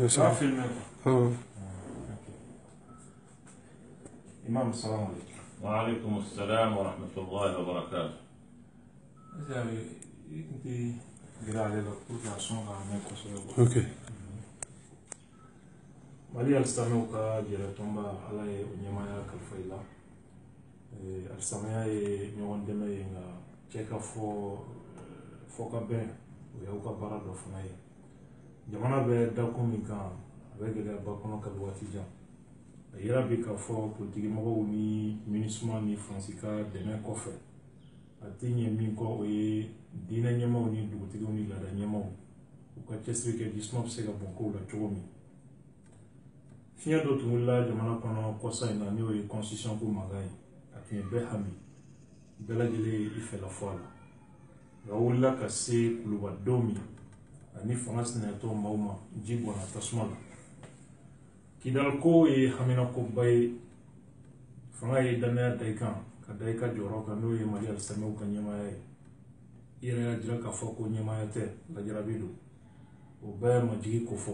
Ça filme. Imam, salam alaikum. Wa alaikum assalam wa rahmatullahi wa barakatuh. Ok. Mali alistameu ka jere tomba ala ye onyamaya kalfaila. Alistamaya ye ɲɔgɔn dɛmɛ ye nga cɛ ka fɔ ka bɛn o y'aw ka baara dɔ fana ye. Jamana bɛ dakun min kan a bɛ gɛlɛyaba kɔnɔ ka waati jan. A yira bi k'a fɔ politigimɔgɔw ni MINUSMA ni Faransi ka dɛmɛ kɔfɛ a tɛ ɲɛ min kɔ o ye diinɛ ɲɛmaaw ni dugutigiw ni laada ɲɛmaaw u ka cɛsiri kɛ jisuma bɛ se ka bɔn kow la cogo min. Fiɲɛ dɔ tun wulila jamana kɔnɔ kɔsa in na n'o ye constitution ko mankan ye a tun ye bɛɛ hami bɛɛ lajɛlen ye i fɛla fɔ a la nka wulila ka se kulubadenw min ani fanga sinayatɔ maaw ma ji bɔnna tasuma la. Kidal ko ye haminakoba ye fanga ye danaya da i kan ka da i ka jɔyɔrɔ kan n'o ye Mali alistamɛw ka ɲɛmaaya ye i yɛrɛ y'a jira k'a fɔ ko ɲɛmaaya tɛ lajarabi don o bɛɛ majigi ko fɔ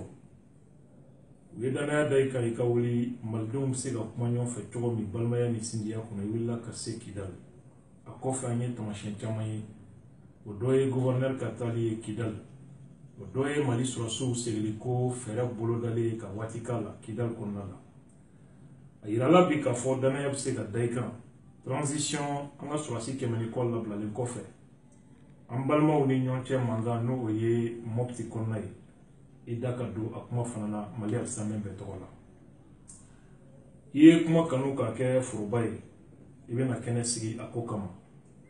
u ye danaya da i kan i ka wuli malidenw bɛ se ka kuma ɲɔgɔn fɛ cogo min balimaya ni sinjiya kɔnɔ i wulila ka se Kidal a kɔfɛ an ye tamasiyɛn caman ye o dɔ ye gouverneur ka taali ye Kidal o dɔ ye Mali sɔrɔsiw segili ko fɛɛrɛ bolodalen ye ka waati k'a la Kidal kɔnɔna la a yirala bi k'a fɔ danaya bɛ se ka da i kan transition an ka sɔrɔsi kɛmɛ ni kɔ labilalen kɔfɛ an balimaw ni ɲɔgɔn cɛ mankan n'o ye Mopti kɔnɔna ye i da ka don a kuma fana na Mali alistamɛ bɛɛ tɔgɔ la i ye kuma kanu k'a kɛ foroba ye i bɛna kɛnɛ sigi a ko kama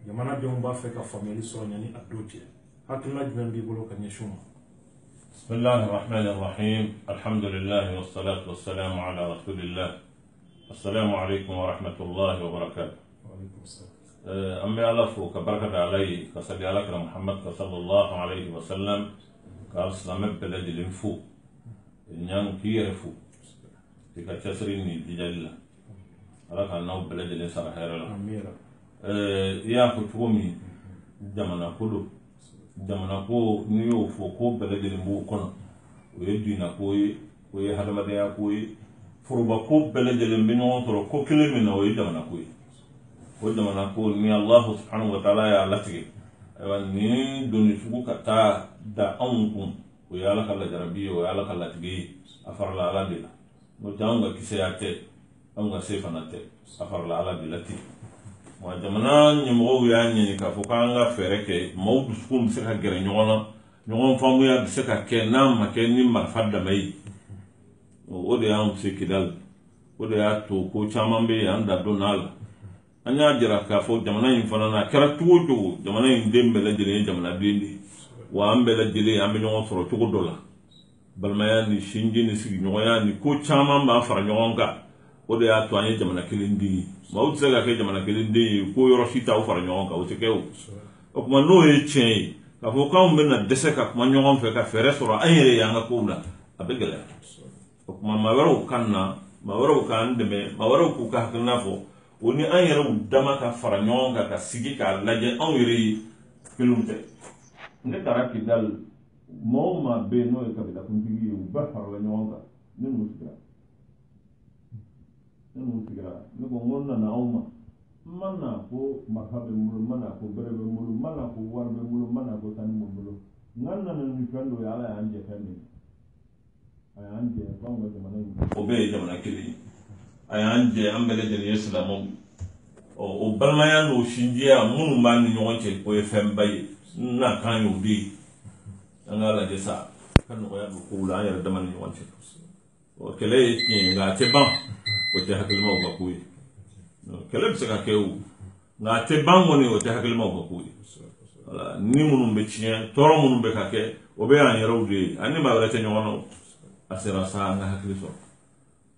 jamanadenw b'a fɛ ka faamuyali sɔrɔ ɲani a don cɛ hakilina jumɛn b'i bolo ka ɲɛsin u ma. بسم الله الرحمن الرحيم الحمد لله والصلاة والسلام على رسول الله السلام عليكم ورحمة الله وبركاته. وعليكم السلام. أمي الله فوق بركة علي كصلي على محمد صلى الله عليه وسلم كأسلام بلد الانفو إنيان كيرفو تكتسريني دجالة على كأنه بلد الانسان خير أميرا. يا كتومي جمنا كله jamana ko n'i y'o fɔ ko bɛɛ lajɛlen b'o kɔnɔ o ye diinɛ ko ye o ye hadamadenya ko ye foroba ko bɛɛ lajɛlen bɛ ɲɔgɔn sɔrɔ ko kelen min na o ye jamana ko ye o jamana ko ni Allahu subhanahu wa ta'ala y'a latigɛ ayiwa ni doni sugu ka taa da anw kun o ye Ala ka lajarabi ye o ye Ala ka latigɛ ye a farala Ala de la n'o tɛ anw ka kisɛya tɛ anw ka se fana tɛ a farala Ala de la ten. Wa jamana ɲɛmɔgɔw y'a ɲini k'a fɔ k'an ka fɛɛrɛ kɛ maaw dusukun bɛ se ka gɛrɛ ɲɔgɔn na ɲɔgɔn faamuya bɛ se ka kɛ n'a ma kɛ ni marifa dama ye o de y'anw se Kidal o de y'a to ko caman bɛ yen an da donna la an y'a jira k'a fɔ jamana in fana na a kɛra cogo o cogo jamana in den bɛɛ lajɛlen ye jamanaden de ye wa an bɛɛ lajɛlen an bɛ ɲɔgɔn sɔrɔ cogo dɔ la balimaya ni sinji ni sigiɲɔgɔnya ni ko caman b'a fara ɲɔgɔn kan o de y'a to an ye jamana kelen den ye maaw tɛ se ka kɛ jamana kelen den ye ko yɔrɔ si t'aw fara ɲɔgɔn kan o tɛ kɛ o kuma n'o ye tiɲɛ ye k'a fɔ k'anw bɛna dɛsɛ ka kuma ɲɔgɔn fɛ ka fɛɛrɛ sɔrɔ an yɛrɛ y'an ka kow la a bɛ gɛlɛya o kuma maa wɛrɛw ka na maa wɛrɛw k'an dɛmɛ maa wɛrɛw k'u ka hakilina fɔ o ni an yɛrɛw dama ka fara ɲɔgɔn kan ka sigi k'a lajɛ anw yɛrɛ ye kelenw tɛ ne taara Kidal maa o maa bɛ yen n'o ye kabilakuntigi ye u bɛɛ farala ɲɔgɔn kan ne n'u sigira ne ko n ko nana aw ma n ma na ko marifa bɛ n bolo n ma na ko bɛrɛ bɛ n bolo n ma na ko wari bɛ n bolo n ma na ko sanu bɛ n bolo n ka nana ni fɛn dɔ ye Ala y'an jɛ fɛn min a y'an jɛ f'anw ka jamana in o bɛɛ ye jamana kelen ye a y'an jɛ an bɛɛ lajɛlen ye silamɛw o balimaya n'o sinjiya minnu b'a ni ɲɔgɔn cɛ o ye fɛnba ye n na kan y'o de ye an k'a lajɛ sa ka nɔgɔya don kow la an yɛrɛ dama ni ɲɔgɔn cɛ o kɛlɛ ye tiɲɛ ye nka a tɛ ban o tɛ hakilimaw ka ko ye kɛlɛ bɛ se ka kɛ o nka a tɛ ban kɔni o tɛ hakilimaw ka ko ye ni minnu bɛ tiɲɛ tɔɔrɔ minnu bɛ ka kɛ o bɛ y'an yɛrɛw de ye ani maa wɛrɛ tɛ ɲɔgɔn na a sera sa an ka hakili sɔrɔ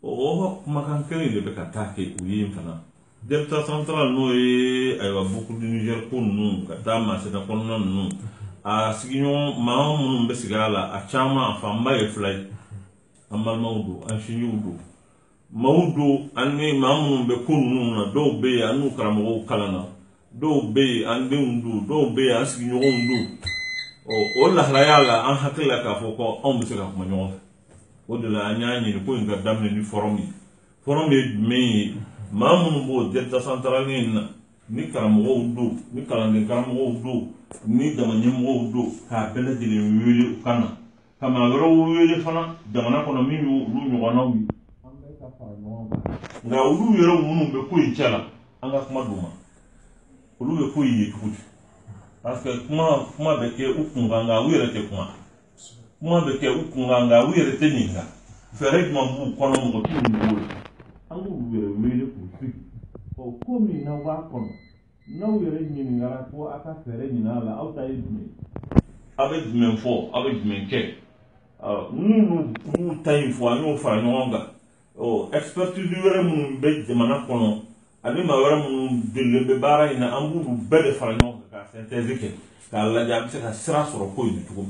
o kumakan kelen de bɛ ka taa kɛ u ye fana delta central n'o ye ayiwa buku du Niger ko ninnu ka taa Masina kɔnɔna ninnu a sigiɲɔgɔn maa minnu bɛ sigi a la a caman a fanba ye fila ye an balimaw don an sinjiw don maaw don ani maa minnu bɛ ko ninnu na dɔw bɛ yen an n'u karamɔgɔw kalan na dɔw bɛ yen an denw don dɔw bɛ yen an sigiɲɔgɔnw don o lahalaya la an hakili la k'a fɔ ko anw bɛ se ka kuma ɲɔgɔn fɛ o de la ñañi ko nga damne ni forum me mamu bo delta central ni karamo do ni kalande karamo do ni damanye mo do ka bela de wele kana kama ro wele fana jamana kono mi yu lu wana wi ande ka fa no nga ulu yero munu be ko inchala anga kuma duma ulu be ko yi tukuti parce que kuma be ke ukunga nga wire te kuma be ke ukunga nga wire te ninga fere mambu kono mo ko tunu angu wire ko fi o komi na wa kono na wire nyini ngara ko aka fere nyina la auta idme avec men fo avec men ke nous taille fo anyo fa nyonga o expertise wire mun be jamana kono ani ma wire mun de le bara ina ambu be de fa nyonga ka synthèse ke ka la jam se ka sira soro ko ni tugo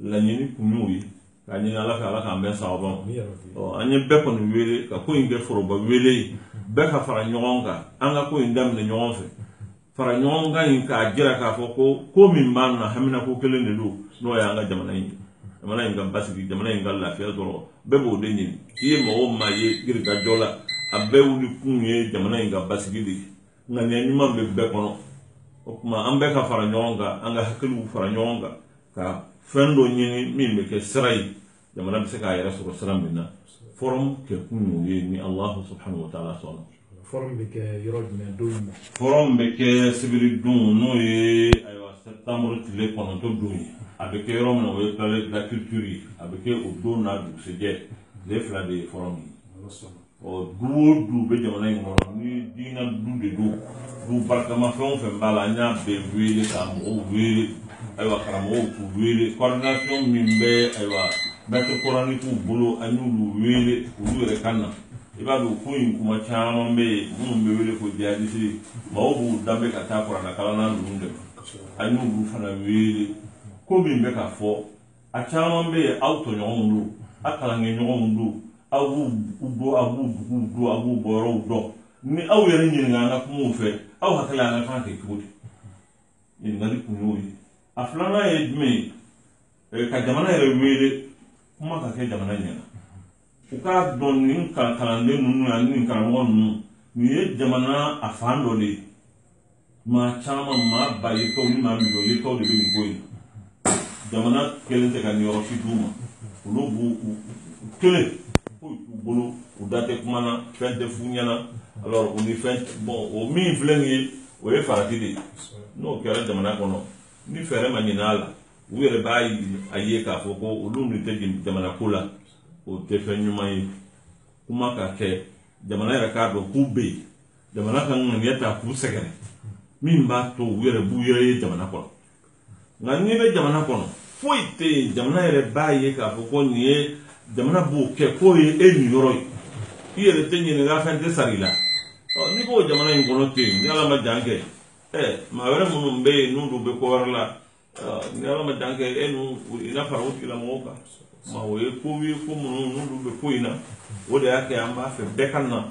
la nyini kunyoyi ka nyina ala ka amben sa obon o anye be ko ni wele ka ko inde foro ba wele be ka fara nyonga anga ko indam ne nyonfe fara nyonga in ka jira ka fo ko min man na hamina ko kelen de do no ya anga jamana yin ga basigi jamana yin ga lafiya doro be bo de nyin tie mo ma ye girga jola abe wuli kunye jamana yin ga basigi di ngane ni man be kono o kuma ambe ka fara nyonga anga hakelu fara nyonga ka fendo nyini min be ke sirai jamana be se ka yara so salamina forum ke kunyo ye ni Allah subhanahu wa ta'ala sala forum be ke yorod men do forum be ke sibiri dun no ye aywa septembre tile kono to dun avec rom no we parler de la culture avec au do na du seje les fla de forum o du be jamana ngoro ni dina du barkama fon fe bala nya be wele ka mo wele aywa karamo ku wele coordination min be aywa maître coranique ku bolo anulu wele ku wele kanna iba do ko yin kuma chama be mun be wele ko jadi si mawu dambe ka ta korana kala na ndunde anulu fana wele ko min be ka fo a chama be auto nyondu akala nge nyondu awu boro do ni awu yere nyi nga kuma fe awu hakala na kan ke kudi in ngari kunyoyi aflana e dme ka jamana yere wele kuma ka ke jamana nyana uka don nin ka kalande nunu ya nin karamo nunu ni e jamana afando le ma chama ma ba ye ko ni ma mi do ye ko de ni boy jamana kelen te ka ni oro fi duma ulobu kele bolo udate kumana fente funyana alors on est fait bon au mi vlengi o e faratide no kera jamana kono ni fere maninala were bayi aye ka foko ulundu te jamana kula o te fenyumai kuma ka ke jamana ya ka do kube jamana kan ngeta ku segere min ba to were bu yere jamana kono ngani be jamana kono foite jamana yere bayi ka foko ni jamana bu ke ko ye eni yoroi yere te nyine ga fente sarila ni bo jamana ngono te ni ala ma jange ma were mun be nundu be ko warla ni ala ma jange enu ina fara wuti la moka ma we ko wi ko mun nundu be ko ina o de yake amba fe bekanna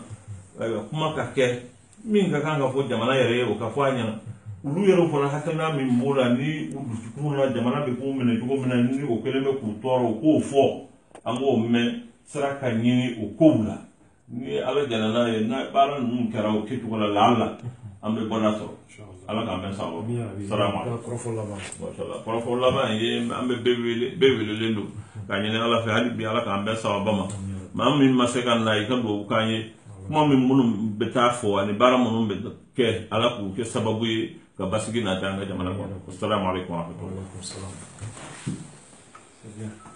kuma ka ke min ka kanga fo jamana yere o ka fo anya ulu yero fo na hakana min mola ni kuna jamana be ko mena to ko mena ni o keleme ku toro ko fo ango me saraka nyini o kobula ni ala janana e na bara nun kera o kitu wala lalla ambe bonato ala ka men sawo salamu alaykum profo laba ye ambe bebele lendo kanyene ala fe hali bi ala ka ambe sawo bama ma min masekan na ikan do kanye kuma min munum beta fo ani bara munum be ke ala ku ke sababu ka basigi na tanga jamana ko assalamu alaykum wa rahmatullahi wa barakatuh